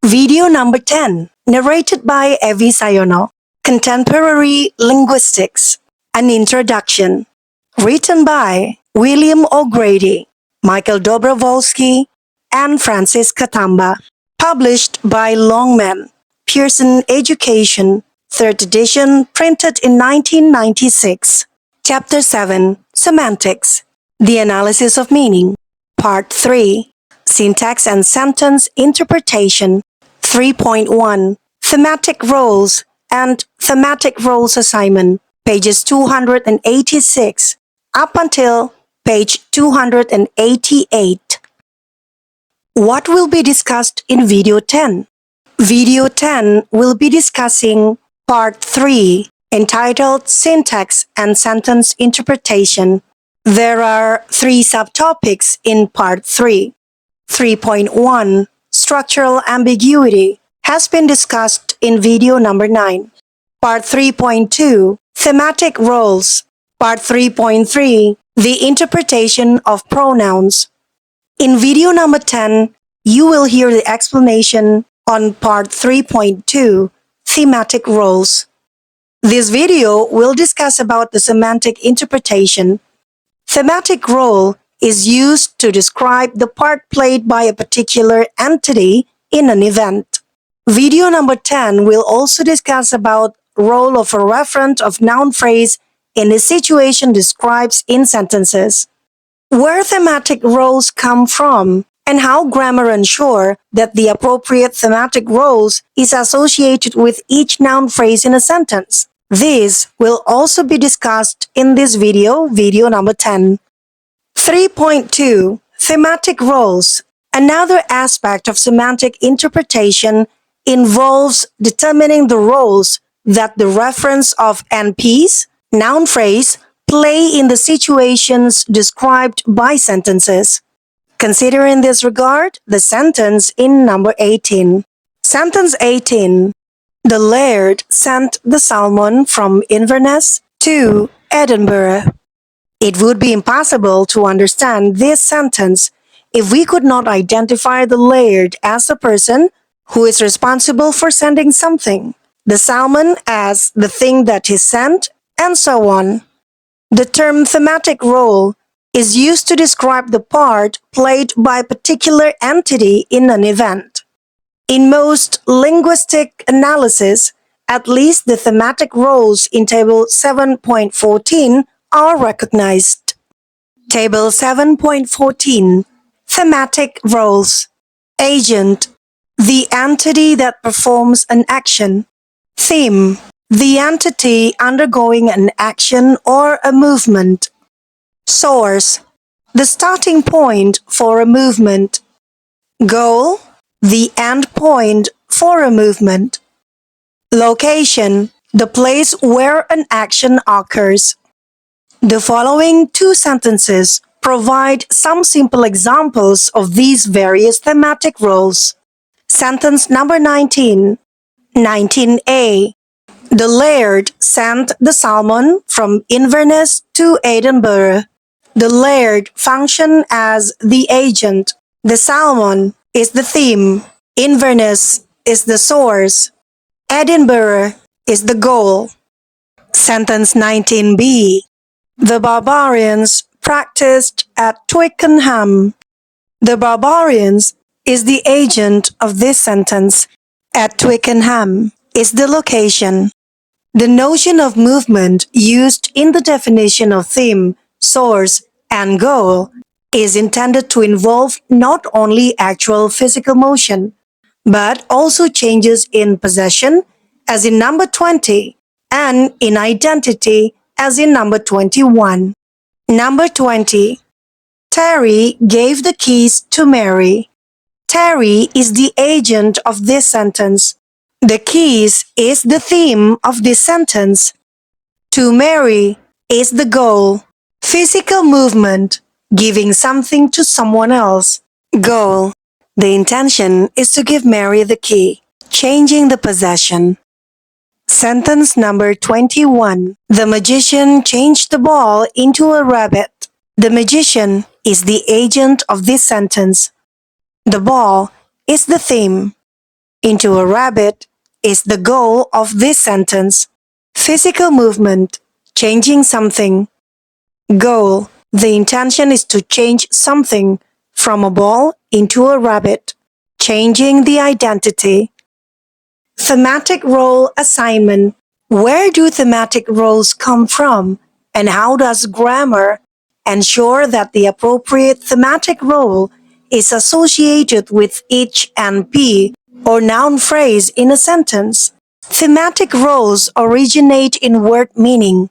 Video number 10, narrated by Evi Sayono, Contemporary Linguistics, an Introduction, written by William O'Grady, Michael Dobrovolsky, and Francis Katamba, published by Longman, Pearson Education, 3rd edition, printed in 1996. Chapter 7, Semantics, the Analysis of Meaning, Part 3, Syntax and Sentence Interpretation, 3.1, Thematic Roles and Thematic Roles Assignment, pages 286 up until page 288. What will be discussed in Video 10? Video 10 will be discussing Part 3, entitled Syntax and Sentence Interpretation. There are 3 subtopics in Part 3. 3.1, Structural Ambiguity, has been discussed in video number 9. Part 3.2, Thematic Roles. Part 3.3, The Interpretation of Pronouns. In video number 10, you will hear the explanation on Part 3.2, Thematic Roles. This video will discuss about the semantic interpretation. Thematic role is used to describe the part played by a particular entity in an event. Video number 10 will also discuss about role of a referent of noun phrase in a situation described in sentences. Where thematic roles come from and how grammar ensure that the appropriate thematic roles is associated with each noun phrase in a sentence. This will also be discussed in this video, video number 10. 3.2, Thematic Roles. Another aspect of semantic interpretation involves determining the roles that the reference of NPs, noun phrase, play in the situations described by sentences. Consider in this regard the sentence in number 18. Sentence 18. The laird sent the salmon from Inverness to Edinburgh. It would be impossible to understand this sentence if we could not identify the laird as the person who is responsible for sending something, the salmon as the thing that is sent, and so on. The term thematic role is used to describe the part played by a particular entity in an event. In most linguistic analysis, at least the thematic roles in Table 7.14 are recognized. Table 7.14, Thematic Roles. Agent, the entity that performs an action. Theme, the entity undergoing an action or a movement. Source, the starting point for a movement. Goal, the end point for a movement. Location, the place where an action occurs. The following 2 sentences provide some simple examples of these various thematic roles. Sentence number 19. 19a. The laird sent the salmon from Inverness to Edinburgh. The laird functioned as the agent. The salmon is the theme. Inverness is the source. Edinburgh is the goal. Sentence 19b. The barbarians practiced at Twickenham. The barbarians is the agent of this sentence. At Twickenham is the location. The notion of movement used in the definition of theme, source, and goal is intended to involve not only actual physical motion, but also changes in possession, as in number 20, and in identity, as in number 21. Number 20. Terry gave the keys to Mary. Terry is the agent of this sentence. The keys is the theme of this sentence. To Mary is the goal. Physical movement, giving something to someone else. Goal. The intention is to give Mary the key, changing the possession. Sentence number 21. The magician changed the ball into a rabbit. The magician is the agent of this sentence. The ball is the theme. into a rabbit is the goal of this sentence. Physical movement, changing something. Goal, the intention is to change something from a ball into a rabbit, changing the identity. Thematic role assignment. Where do thematic roles come from, and how does grammar ensure that the appropriate thematic role is associated with each NP or noun phrase in a sentence? Thematic roles originate in word meaning.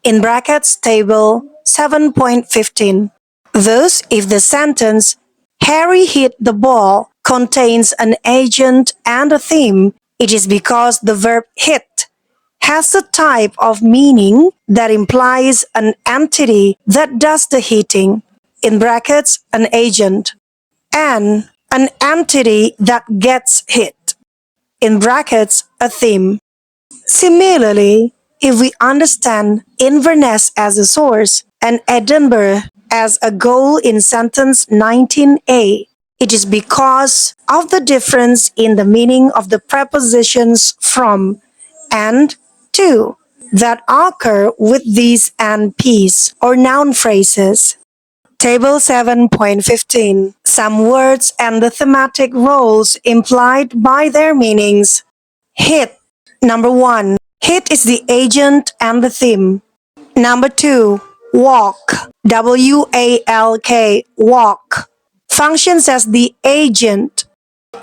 In brackets, table 7.15. Thus, if the sentence Harry hit the ball contains an agent and a theme, it is because the verb hit has a type of meaning that implies an entity that does the hitting, in brackets, an agent, and an entity that gets hit, in brackets, a theme. Similarly, if we understand Inverness as a source and Edinburgh as a goal in sentence 19a, it is because of the difference in the meaning of the prepositions from and to that occur with these NPs or noun phrases. Table 7.15. Some words and the thematic roles implied by their meanings. Hit. Number 1. Hit is the agent and the theme. Number 2. Walk. W-A-L-K. Walk. Functions as the agent.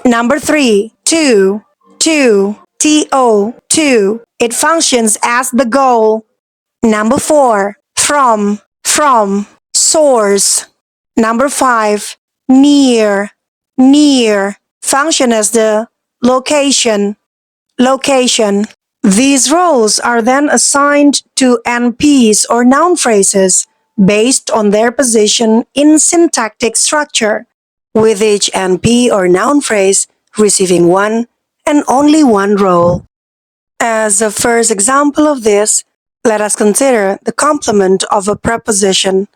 Number 3. To. T-O. To. It functions as the goal. Number 4. From. Source. Number 5. Near. Function as the location. These roles are then assigned to NPs or noun phrases based on their position in syntactic structure, with each NP or noun phrase receiving one and only one role. As a first example of this, let us consider the complement of a preposition.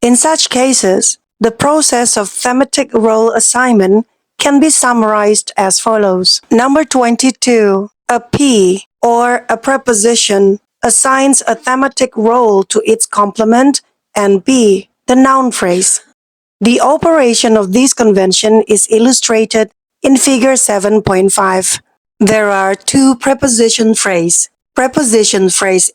In such cases, the process of thematic role assignment can be summarized as follows. Number 22. A P or a preposition assigns a thematic role to its complement and P, the noun phrase. The operation of this convention is illustrated in figure 7.5. There are two preposition phrase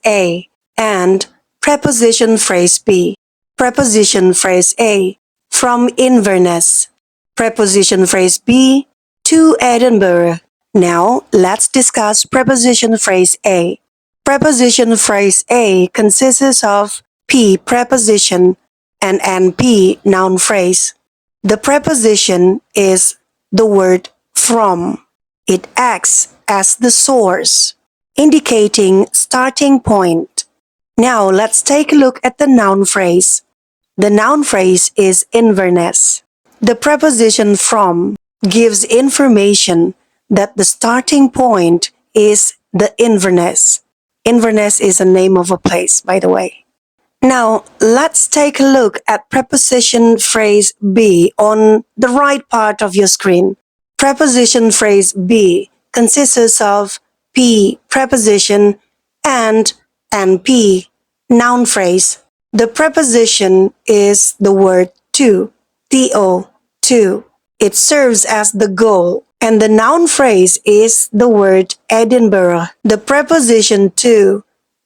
A and preposition phrase B. Preposition phrase A, from Inverness. Preposition phrase B, to Edinburgh. Now, let's discuss preposition phrase A. Preposition phrase A consists of P preposition and NP noun phrase. The preposition is the word from. It acts as the source, indicating starting point. Now, let's take a look at the noun phrase. The noun phrase is Inverness. The preposition from gives information that the starting point is the Inverness. Inverness is a name of a place, by the way. Now, let's take a look at preposition phrase B on the right part of your screen. Preposition phrase B consists of P preposition and NP noun phrase. The preposition is the word to, T-O, to. It serves as the goal, and the noun phrase is the word Edinburgh. The preposition to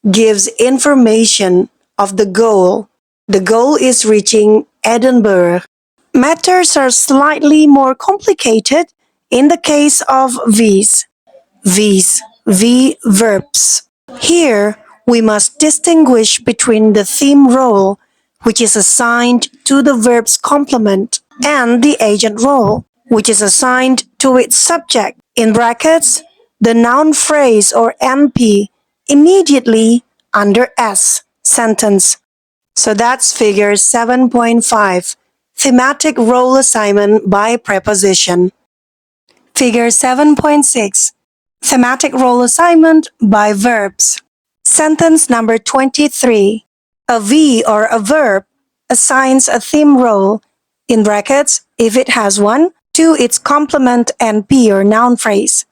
gives information of the goal. The goal is reaching Edinburgh. Matters are slightly more complicated in the case of these. V verbs. Here, we must distinguish between the theme role, which is assigned to the verb's complement, and the agent role, which is assigned to its subject, in brackets, the noun phrase or NP immediately under S, sentence. So that's figure 7.5, thematic role assignment by preposition. Figure 7.6, thematic role assignment by verbs. Sentence number 23. A V or a verb assigns a theme role, in brackets, if it has one, to its complement NP or noun phrase.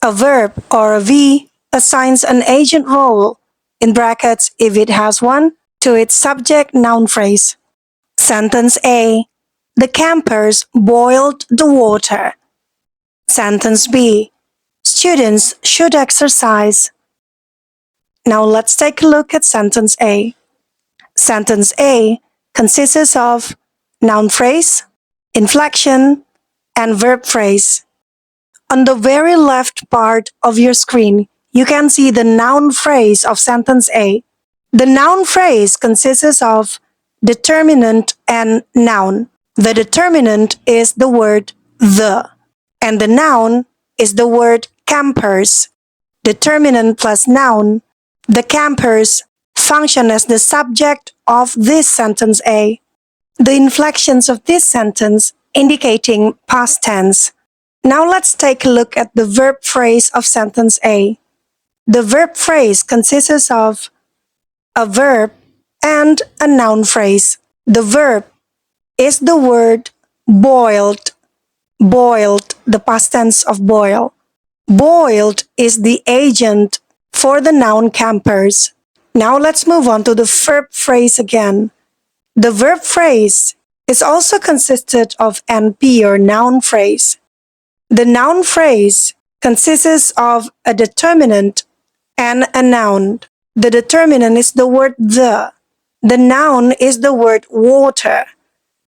A verb or a V assigns an agent role, in brackets if it has one, to its subject noun phrase. Sentence A. The campers boiled the water. Sentence B. Students should exercise. Now let's take a look at sentence A. Sentence A consists of noun phrase, inflection, and verb phrase. On the very left part of your screen, you can see the noun phrase of sentence A. The noun phrase consists of determinant and noun. The determinant is the word the, and the noun is the word campers. Determinant plus noun. The campers function as the subject of this sentence A. The inflections of this sentence indicating past tense. Now let's take a look at the verb phrase of sentence A. The verb phrase consists of a verb and a noun phrase. The verb is the word boiled. Boiled, the past tense of boil. Boiled is the agent for the noun campers. Now let's move on to the verb phrase again. The verb phrase is also consisted of NP or noun phrase. The noun phrase consists of a determinant and a noun. The determinant is the word the. The noun is the word water.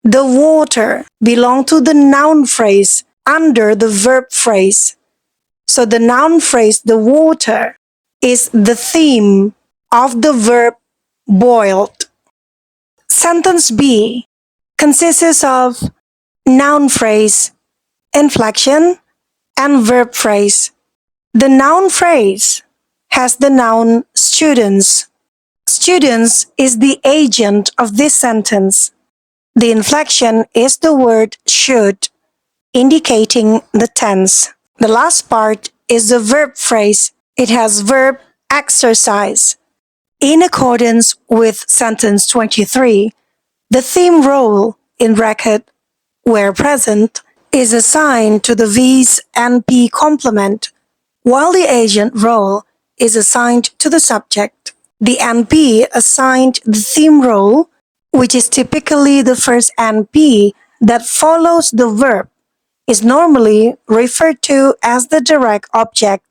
The water belongs to the noun phrase under the verb phrase. So the noun phrase, the water, is the theme of the verb boiled. Sentence B consists of noun phrase, inflection, and verb phrase. The noun phrase has the noun students. Students is the agent of this sentence. The inflection is the word should, indicating the tense. The last part is the verb phrase. It has verb exercise. In accordance with sentence 23, the theme role, in bracket, where present, is assigned to the V's and P complement, while the agent role is assigned to the subject. The NP assigned the theme role, which is typically the first NP that follows the verb, is normally referred to as the direct object.